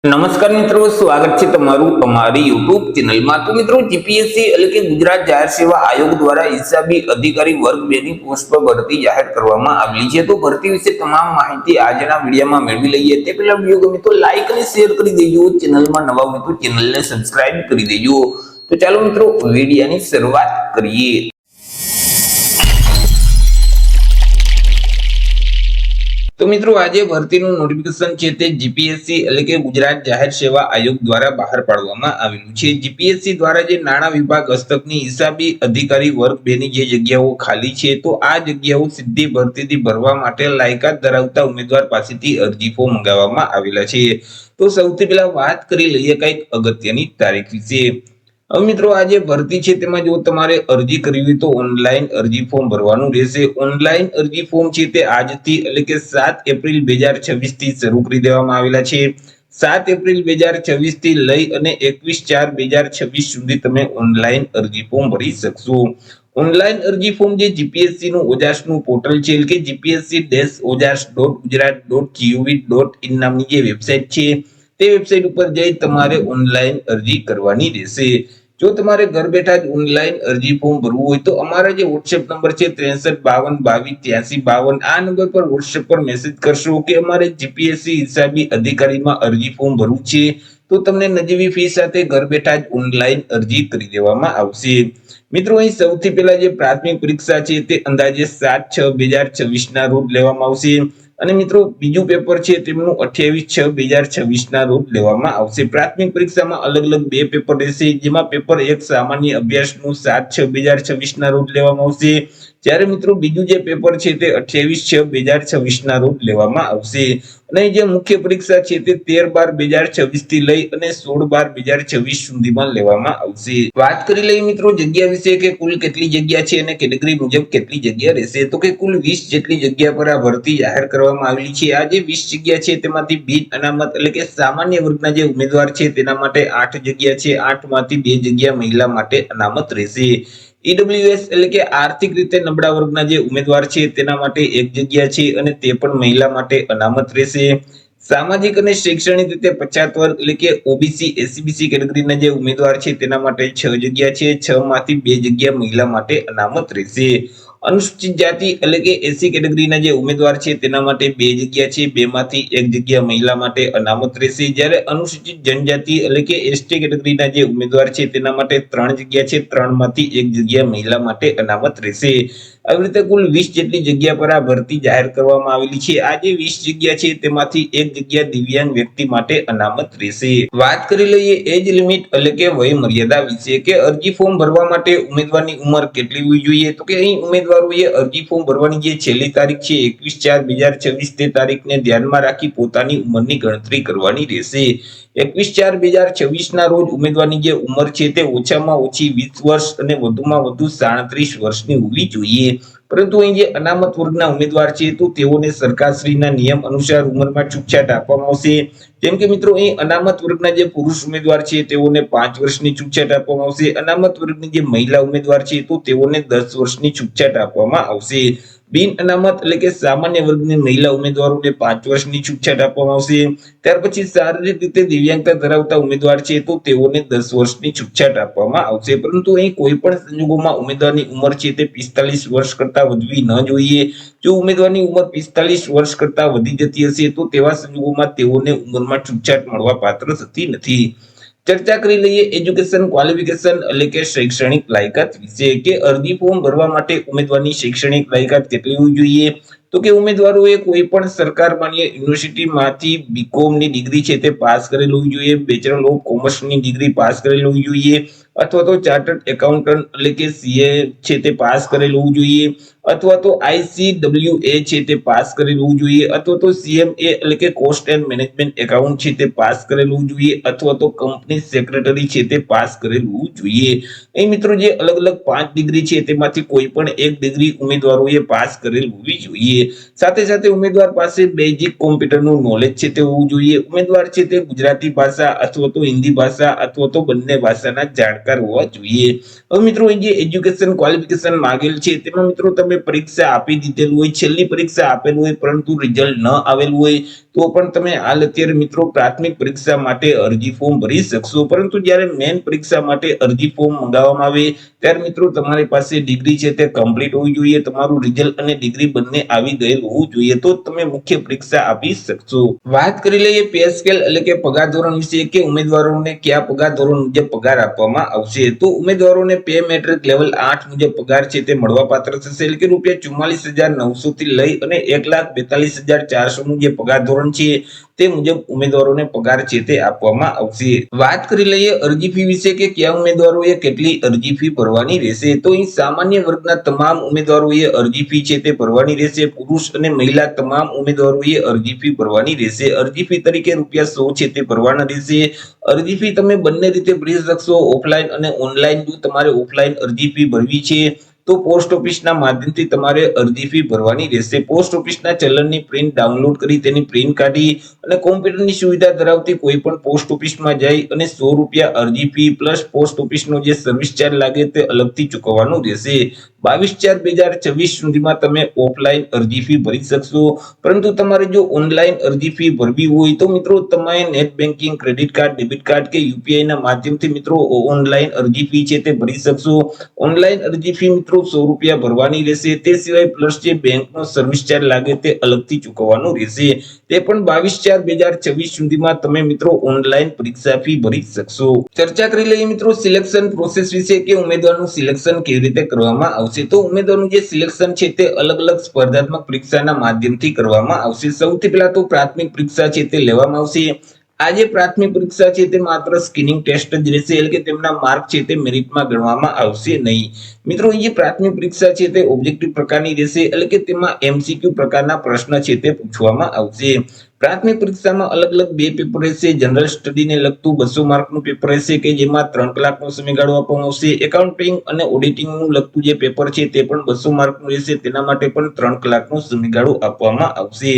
નમસ્કાર મિત્રો, સ્વાગત છે તમારું અમારી યુટ્યુબ ચેનલમાં। તો મિત્રો, જીપીએસસી એટલે કે ગુજરાત જાહેર સેવા આયોગ દ્વારા હિસાબી અધિકારી વર્ગ 2 ની પોસ્ટ પર ભરતી જાહેર કરવામાં આવેલી છે। તો ભરતી વિશે તમામ માહિતી આજના વિડીયોમાં મેળવી લઈએ તે પહેલા વિડીયો ગમે તો લાઈક અને શેર કરી દેજો, ચેનલમાં નવા હોય તો ચેનલને સબસ્ક્રાઇબ કરી દેજો। તો ચાલો મિત્રો, વિડીયોની શરૂઆત કરીએ। તો મિત્રો, આજે ભરતીનું નોટિફિકેશન છે તે જીપીએસસી એટલે કે ગુજરાત જાહેર સેવા આયોગ દ્વારા બહાર પાડવામાં આવેલું છે। જીપીએસસી દ્વારા જે નાણાં વિભાગ હસ્તકની હિસાબી અધિકારી વર્ગ 2 ની જે જગ્યાઓ ખાલી છે, તો આ જગ્યાઓ સીધી ભરતીથી ભરવા માટે લાયકાત ધરાવતા ઉમેદવાર પાસેથી અરજી ફોર્મ મંગાવવામાં આવેલા છે। તો સૌથી પહેલા વાત કરી લઈએ કંઈક અગત્યની તારીખ વિશે। હવે મિત્રો, આ જે ભરતી છે તેમાં જો તમારે અરજી કરવી હોય તો ઓનલાઈન અરજી ફોર્મ ભરવાનું રહેશે। ઓનલાઈન અરજી ફોર્મ છે તે આજથી એટલે કે 7 એપ્રિલ 2026 થી શરૂ કરી દેવામાં આવેલા છે। 7 એપ્રિલ 2026 થી લઈ અને 21/4/2026 સુધી તમે ઓનલાઈન અરજી ફોર્મ ભરી શકશો। ઓનલાઈન અરજી ફોર્મ જે જીપીએસસી નું ઓજાસનું પોર્ટલ છે એટલે કે gpsc-ojars.gujarat.gov.in નામની જે વેબસાઈટ છે તે વેબસાઈટ ઉપર જઈ તમારે ઓનલાઈન અરજી કરવાની રહેશે। જો તમારે ઘર બેઠા જ ઓનલાઈન અરજી ફોર્મ ભરવું હોય તો અમારા જે WhatsApp નંબર છે 6352228352 આ નંબર પર WhatsApp પર મેસેજ કરશો કે અમારે જીપીએસસી હિસાબી અધિકારીમાં અરજી ફોર્મ ભરવું છે, તો તમને નજીવી ફી સાથે ઘર બેઠા જ ઓનલાઈન અરજી કરી દેવામાં આવશે। મિત્રો, અહીં સૌથી પહેલા જે પ્રાથમિક પરીક્ષા છે તે અંદાજે 7/6/2026 ના રોજ લેવામાં આવશે અને મિત્રો બીજું પેપર છે તેમનું 28/6/2026 ના રોજ લેવામાં આવશે। પ્રાથમિક પરીક્ષામાં અલગ અલગ બે પેપર રહેશે, જેમાં પેપર 1 સામાન્ય અભ્યાસનું 7/6/2026 ના રોજ લેવામાં આવશે, જ્યારે મિત્રો બીજું જે પેપર છે તે 28/6/2026 ના રોજ લેવામાં આવશે અને જે મુખ્ય પરીક્ષા છે તે 13/12/2026 થી લઈ અને 16/12/2026 સુધીમાં લેવામાં આવશે। વાત કરી લઈએ મિત્રો જગ્યા વિશે કે કુલ કેટલી જગ્યા છે અને કેટેગરી મુજબ કેટલી જગ્યા રહેશે, તો કે કુલ 20 જેટલી જગ્યા પર આ ભરતી જાહેર કરવામાં આવેલી છે। આ જે 20 જગ્યા છે તેમાંથી બિન અનામત એટલે કે સામાન્ય વર્ગના જે ઉમેદવાર છે તેના માટે 8 જગ્યા છે। 8 માંથી 2 જગ્યા મહિલા માટે અનામત રહેશે। ઈડબ્લ્યુએસ એટલે કે આર્થિક રીતે નબળા વર્ગના જે ઉમેદવાર છે તેના માટે 1 જગ્યા છે અને તે પણ મહિલા માટે અનામત રહેશે। સામાજિક અને શૈક્ષણિક રીતે પછાત વર્ગ એટલે કે ઓબીસી એસસીબીસી કેટેગરીના જે ઉમેદવાર છે તેના માટે 6 જગ્યા છે। 6 માંથી 2 જગ્યા મહિલા માટે અનામત રહેશે। અનુસૂચિત જાતિ એટલે કે એસસી કેટેગરીના જે ઉમેદવાર છે તેના માટે 2 જગ્યા છે। 2 માંથી 1 જગ્યા મહિલા માટે અનામત રહેશે, જ્યારે અનુસૂચિત જનજાતિ એટલે કે એસટી કેટેગરીના જે ઉમેદવાર છે તેના માટે 3 જગ્યા છે। 3 માંથી 1 જગ્યા મહિલા માટે અનામત રહેશે। આવી રીતે કુલ 20 જેટલી જગ્યા પર આ ભરતી જાહેર કરવામાં આવેલી છે। આ જે 20 જગ્યા છે તેમાંથી 1 જગ્યા દિવ્યાંગ વ્યક્તિ માટે અનામત રહેશે। વાત કરી લઈએ એજ લિમિટ એટલે કે વય મર્યાદા વિશે કે અરજી ફોર્મ ભરવા માટે ઉમેદવારની ઉંમર કેટલી હોવી જોઈએ, તો કે અહીં ઉમેદવારોએ અરજી ફોર્મ ભરવાની જે છેલ્લી તારીખ છે 21/4/2026 તે તારીખને ધ્યાનમાં રાખી પોતાની ઉંમરની ગણતરી કરવાની રહેશે। 21/4/2026 ના રોજ ઉમેદવારની જે ઉંમર છે તે ઓછામાં ઓછી 20 વર્ષ અને વધુમાં વધુ 37 વર્ષની હોવી જોઈએ। પરંતુ અહીં જે અનામત વર્ગના ઉમેદવાર છે તો તેઓને સરકારશ્રીના નિયમ અનુસાર ઉંમરમાં છૂટછાટ આપવામાં આવશે। જેમ કે મિત્રો, અહીં અનામત વર્ગના જે પુરુષ ઉમેદવાર છે તેઓને 5 વર્ષની છૂટછાટ આપવામાં આવશે। અનામત વર્ગની જે મહિલા ઉમેદવાર છે તો તેઓને 10 વર્ષની છૂટછાટ આપવામાં આવશે। બિન અનામત એટલે કે સામાન્ય વર્ગની મહિલા ઉમેદવારોને 5 વર્ષની છૂટછાટ આપવામાં આવશે। ત્યાર પછી શારીરિક રીતે દિવ્યાંગતા ધરાવતા ઉમેદવાર છે તો તેઓને 10 વર્ષની છૂટછાટ આપવામાં આવશે। પરંતુ અહીં કોઈ પણ સંજોગોમાં ઉમેદવારની ઉંમર છે તે 45 વર્ષ કરતા વધવી ન જોઈએ। જો ઉમેદવારની ઉંમર 45 વર્ષ કરતા વધી જતી હશે તો તેવા સંજોગોમાં તેઓને ઉંમરમાં છૂટછાટ મળવા પાત્ર થતી નથી। ચર્ચા કરી લઈએ એજ્યુકેશન ક્વોલિફિકેશન એટલે કે શૈક્ષણિક લાયકાત વિશે કે અરજી ફોર્મ ભરવા માટે ઉમેદવારની શૈક્ષણિક લાયકાત કેટલી હોવી જોઈએ, તો કે ઉમેદવારોએ કોઈ પણ સરકાર માન્ય યુનિવર્સિટીમાંથી બીકોમ ની ડિગ્રી છે તે પાસ કરેલ હોવી જોઈએ। બેચલર ઓફ કોમર્સ ની ડિગ્રી પાસ કરેલ હોવી જોઈએ અથવા તો ચાર્ટર્ડ એકાઉન્ટન્ટ એટલે કે સીએ છે તે પાસ કરેલ હોવું જોઈએ અથવા તો આઈસીડબ્લ્યુએ છે તે પાસ કરેલ હોવું જોઈએ અથવા તો સીએમએ એટલે કે કોસ્ટ એન્ડ મેનેજમેન્ટ એકાઉન્ટ છે તે પાસ કરેલ હોવું જોઈએ અથવા તો કંપની સેક્રેટરી છે તે પાસ કરેલ હોવું જોઈએ। અહીં મિત્રો જે અલગ અલગ 5 ડિગ્રી છે તેમાંથી કોઈ પણ એક ડિગ્રી ઉમેદવારોએ પાસ કરેલ હોવી જોઈએ। સાથે સાથે ઉમેદવાર પાસે બેઝિક કોમ્પ્યુટરનું નોલેજ છે તે હોવું જોઈએ। ઉમેદવાર છે તે ગુજરાતી ભાષા અથવા તો હિન્દી ભાષા અથવા તો બંને ભાષાના જાણકાર હોવા જોઈએ। હવે મિત્રો અહીં જે એજ્યુકેશન ક્વોલિફિકેશન માંગેલ છે તેમાં મિત્રો તમે પરીક્ષા આપી દીધેલ હોય, છેલ્લી પરીક્ષા આપેલ હોય પરંતુ રિઝલ્ટ ન આવેલું હોય, તો પણ તમે હાલ અત્યારે મિત્રો પ્રાથમિક પરીક્ષા માટે અરજી ફોર્મ ભરી શકશો, પરંતુ જ્યારે મેન પરીક્ષા માટે અરજી ફોર્મ મંગાવવામાં આવે ત્યારે મિત્રો તમારી પાસે ડિગ્રી છે તે કમ્પ્લીટ હોવી જોઈએ, તમારું રિઝલ્ટ અને ડિગ્રી બંને આવી ગયેલ હોવું જોઈએ, તો તમે મુખ્ય પરીક્ષા આપી શકશો. વાત કરી લઈએ પે સ્કેલ એટલે કે પગાર ધોરણ વિશે, કે ઉમેદવારોને કયા પગાર ધોરણ મુજબ પગાર આપવામાં આવશે. તો ઉમેદવારોને પે મેટ્રિક લેવલ 8 મુજબ પગાર છે તે મળવાપાત્ર થશે, એટલે કે ₹44,900 થી લઈ અને 1,42,400 નું જે પગાર ધોરણ છે તે મુજબ ઉમેદવારોને પગાર છે તે આપવામાં આવશે. વાત કરી લઈએ અરજી ફી વિશે, કે કયા ઉમેદવારોએ કેટલી અરજી ફી ભરવાની રહેશે. તો અહીં સામાન્ય વર્ગના તમામ ઉમેદવારોએ અરજી ફી છે તે ભરવાની રહેશે. પુરુષ અને મહિલા તમામ ઉમેદવારોએ અરજી ફી ભરવાની રહેશે. અરજી ફી તરીકે ₹100 છે તે ભરવાના રહેશે. અરજી ફી તમે બંને રીતે ભરી શકશો, ઓફલાઈન અને ઓનલાઈન. જો તમારે ઓફલાઈન અરજી ફી ભરવી છે તો પોસ્ટ ઓફિસના માધ્યમથી તમારે અરજી ફી ભરવાની રહેશે. પોસ્ટ ઓફિસના ચલણની પ્રિન્ટ ડાઉનલોડ કરી તેની પ્રિન્ટ કાઢી અને કોમ્પ્યુટરની સુવિધા ધરાવતી કોઈ પણ પોસ્ટ ઓફિસમાં જઈ અને ₹100 અરજી ફી પ્લસ પોસ્ટ ઓફિસનો જે સર્વિસ ચાર્જ લાગે તે અલગથી ચૂકવવાનું રહેશે. 22/4/2024 સુધીમાં તમે ઓફલાઈન અરજી ફી ભરી શકશો. પરંતુ તમારે જો ઓનલાઈન અરજી ફી ભરવી હોય તો મિત્રો તમે net banking, credit card, debit card કે યુપીઆઈ ના માધ્યમથી મિત્રો ઓનલાઈન અરજી ફી છે તે ભરી શકશો. ઓનલાઈન અરજી ફી મિત્રો ₹100 ભરવાની રહેશે. તે સિવાય પ્લસ જે બેંકનો સર્વિસ ચાર્જ લાગે તે અલગથી ચૂકવવાનું રહેશે. તે પણ 22/4/2024 સુધીમાં તમે મિત્રો ઓનલાઈન પરીક્ષા ફી ભરી શકશો. ચર્ચા કરી લઈએ મિત્રો સિલેક્શન પ્રોસેસ વિશે, કે ઉમેદવારનું સિલેક્શન કેવી રીતે કરવામાં આવશે. તો ઉમેદવારનું જે સિલેક્શન છે તે અલગ અલગ સ્પર્ધાત્મક પરીક્ષાના માધ્યમથી કરવામાં આવશે. સૌથી પહેલા તો પ્રાથમિક પરીક્ષા છે તે લેવામાં આવશે. આ જે પ્રાથમિક પરીક્ષા છે તે માત્ર સ્ક્રીનિંગ ટેસ્ટ જ રહેશે, એટલે કે તેમના માર્ક છે તે મેરિટમાં ગણવામાં આવશે નહીં. મિત્રો જે પ્રાથમિક પરીક્ષા છે તે ઓબ્જેક્ટિવ પ્રકારની રહેશે, એટલે કે તેમાં એમસીક્યુ પ્રકારના પ્રશ્ન છે તે પૂછવામાં આવશે. પ્રાથમિક પરીક્ષામાં અલગ અલગ બે પેપર રહેશે. જનરલ સ્ટડીને લગતું 200 માર્કનું પેપર રહેશે, કે જેમાં 3 કલાકનો સમયગાળો આપવામાં આવશે. એકાઉન્ટિંગ અને ઓડિટિંગનું લગતું જે પેપર છે તે પણ 200 માર્કનું રહેશે, તેના માટે પણ 3 કલાકનો સમયગાળો આપવામાં આવશે.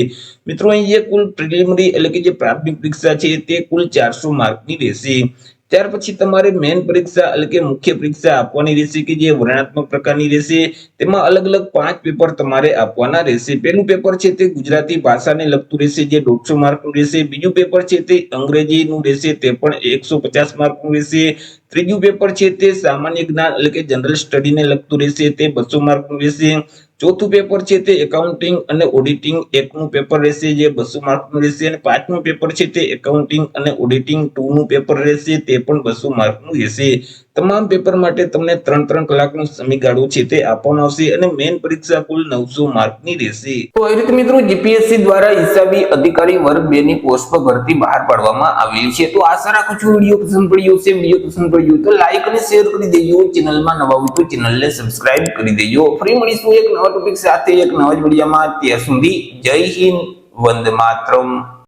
મિત્રો અહીં જે કુલ પ્રિલિમિનરી એટલે કે જે પ્રાથમિક પરીક્ષા છે તે કુલ 400 માર્કની રહેશે. ત્યાર પછી તમારે મેન પરીક્ષા એટલે કે મુખ્ય પરીક્ષા આપવાની રહેશે, કે જે વર્ણનાત્મક પ્રકારની રહેશે. તેમાં અલગ અલગ 5 પેપર તમારે આપવાના રહેશે. પહેલું પેપર છે તે ગુજરાતી ભાષાને લગતું રહેશે, જે 150 માર્કનું રહેશે. બીજું પેપર છે તે અંગ્રેજીનું રહેશે, તે પણ 150 માર્કનું રહેશે. ત્રીજું પેપર છે તે સામાન્ય જ્ઞાન એટલે કે જનરલ સ્ટડીને લગતું રહેશે, તે 200 માર્કનું રહેશે. ચોથું પેપર છે તે એકાઉન્ટિંગ અને ઓડિટિંગ એકનું પેપર રહેશે, જે 200 માર્કનું રહેશે. અને પાંચમું પેપર છે તે એકાઉન્ટિંગ અને ઓડિટિંગ 2 નું પેપર રહેશે, તે પણ 200 માર્કનું રહેશે. તમામ પેપર માટે તમને 3 કલાકનો સમયગાળો છે તે આપવામાં આવશે, અને મેઇન પરીક્ષા કુલ 900 માર્કની રહેશે. તો એ રીતે મિત્રો જીપીએસસી દ્વારા હિસાબી અધિકારી વર્ગ 2 ની પોસ્ટ પર ભરતી બહાર પાડવામાં આવેલી છે. તો આશા રાખું છું વિડીયો પસંદ પડ્યો હશે. વિડીયો પસંદ પડ્યો તો લાઈક અને શેર કરી દેજો. ચેનલમાં નવા હોય તો ચેનલને સબસ્ક્રાઇબ કરી દેજો. ફરી મળીશું એક નવા ટોપિક સાથે એક નવા જ વિડીયોમાં. ત્યાર સુધી જય હિન્દ, વંદે માતરમ.